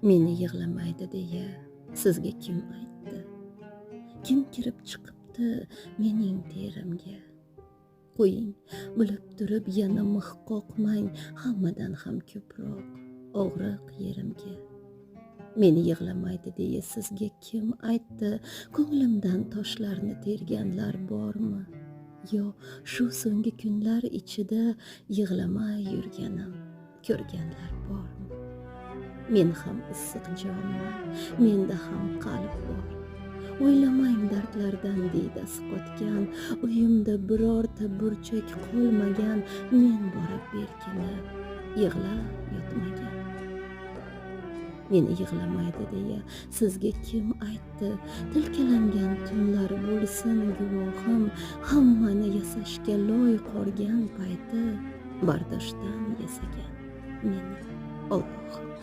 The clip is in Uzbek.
Meni yig'lamaydi deya sizga kim aytdi? Kim kirib chiqibdi mening terimga? Qo'ying, bilib turib yana mix qoqmang hammadan ham ko'proq og'riq yerimga. Meni yig'lamaydi deya sizga kim aytdi? Ko'nglimdan toshlarni terganlar bormi? Yo shu so'nggi kunlar ichida yig'lamay yurganim ko'rganlar bormi? Men ham issiq jonman, menda ham qalb bor. O'ylamang dardlardan diydasi qotgan, uyimda birorta burchak qolmagan, men borib berkinib, yig'lab yotmagan. Meni yig'lamaydi deya sizga kim aytdi? Tilkalangan tunlar bo'lsin guvohim, hammani yasashga loy qorgan payti bardoshdan yasagan meni Alloh.